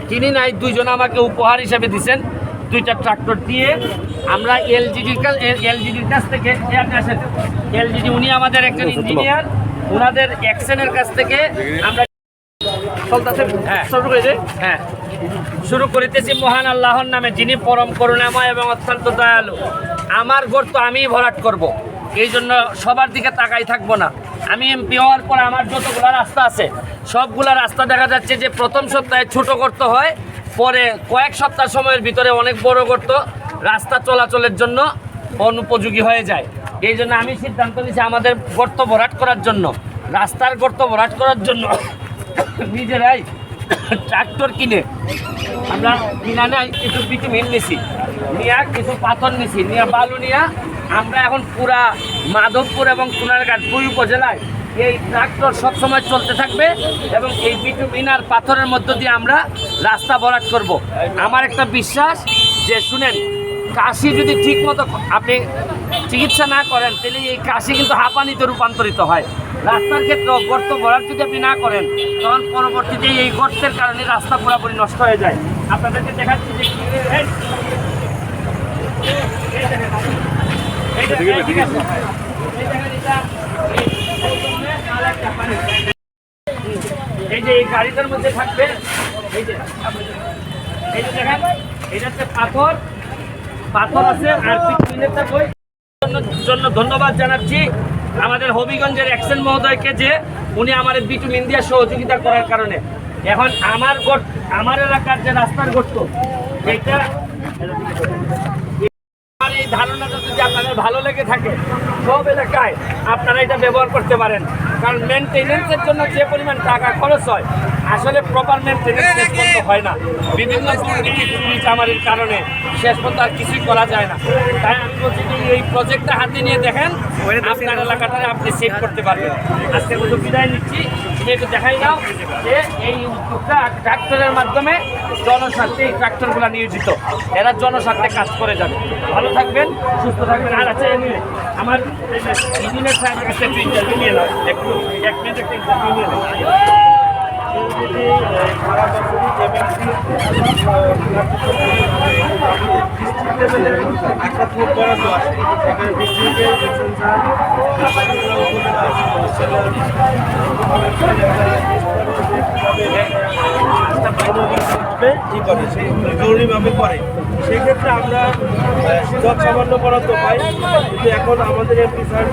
কিনি নাই, দুইজন আমাকে উপহার হিসেবে দিচ্ছেন 2টা ট্রাক্টর দিয়ে। আমরা এলজিডির কাছ থেকে আসেন, এলজিডি উনি আমাদের একজন ইঞ্জিনিয়ার, ওনাদের অ্যাকশনের কাছ থেকে আমরা শুরু করিতেছি মহান আল্লাহর নামে, যিনি পরম করুণাময় এবং অত্যন্ত দয়ালু। আমার গর্ত আমিই ভরাট করব, এই জন্য সবার দিকে তাকাই থাকবো না। আমি এমপি হওয়ার পর আমার যতগুলো রাস্তা আছে সবগুলা রাস্তা দেখা যাচ্ছে যে প্রথম সপ্তাহে ছোট গর্ত হয়, পরে কয়েক সপ্তাহ সময়ের ভিতরে অনেক বড় গর্ত রাস্তা চলাচলের জন্য অনুপযোগী হয়ে যায়। এই জন্য আমি সিদ্ধান্ত নিয়েছি আমাদের গর্ত ভরাট করার জন্য, রাস্তার গর্ত ভরাট করার জন্য নিজেরাই ট্রাক্টর কিনে আমরা কিনা নেয় কিছু বিটুমিন নিছি, নিয়ে কিছু পাথর নিছি, নিয়ে বালু নিয়ে আমরা এখন পুরা মাধবপুর এবং সোনারঘাট 2 উপজেলায় এই ট্রাক্টর সবসময় চলতে থাকবে এবং এই বিটুমিন আর পাথরের মধ্য দিয়ে আমরা রাস্তা ভরাট করব। আমার একটা বিশ্বাস যে শুনেন, কাশি যদি ঠিক মতো আপনি চিকিৎসা না করেন তাহলে এই কাশি কিন্তু হাঁপানিতে রূপান্তরিত হয়। রাস্তার ক্ষেত্রেও গর্ত ভরাট যদি আপনি না করেন তখন পরবর্তীতে এই গর্তের কারণে রাস্তা পুরোপুরি নষ্ট হয়ে যায়। আপনাদেরকে দেখাচ্ছি যে এই যে এই গাড়িটার মধ্যে থাকবে, এই যে দেখেন এটা হচ্ছে পাথর আছে আর বিটুমিনেরটা কই জন্য ধন্যবাদ জানাচ্ছি আমাদের হবিগঞ্জের অ্যাকশন মহোদয়কে, যে উনি আমার বিটুমিন দিয়ে সহযোগিতা করার কারণে এখন আমার এলাকার যে রাস্তার গর্ত এইটা, এই ধারণাটা যদি আপনাদের ভালো লেগে থাকে সব এলাকায় আপনারা এটা ব্যবহার করতে পারেন। কারণ মেনটেনেন্সের জন্য যে পরিমাণ টাকা খরচ হয় আসলে প্রপার মেনটেনেন্স শেষ পর্যন্ত হয় না, বিভিন্ন আমাদের কারণে শেষ পর্যন্ত আর কিছুই করা যায় না। তাই আমি বলছি যে এই প্রজেক্টটা হাতে নিয়ে দেখেন আপনার এলাকাটা আপনি সেভ করতে পারবেন। আজকে শুধু বিদায় নিচ্ছি, একটু দেখাই দাও যে এই উদ্যোগটা ট্রাক্টরের মাধ্যমে জনস্বার্থে এই ট্রাক্টরগুলো নিয়োজিত, এরা জনস্বার্থে কাজ করে যাবে। ভালো থাকবেন, সুস্থ থাকবেন। আর আছে আমার ইঞ্জিনিয়ার সাহেবের কাছে একটু ইন্টারভিউ নিয়ে নাও, একটু 1 মিনিট একটা ইন্টারভিউ নিয়ে নাও। একটা খুব বরাদ্দ আছে, এখানে ডিস্ট্রিক্টের জরুরিভাবে করে, সেক্ষেত্রে আমরা সামান্য বরাদ্দ পাই, কিন্তু এখন আমাদের এমপি স্যার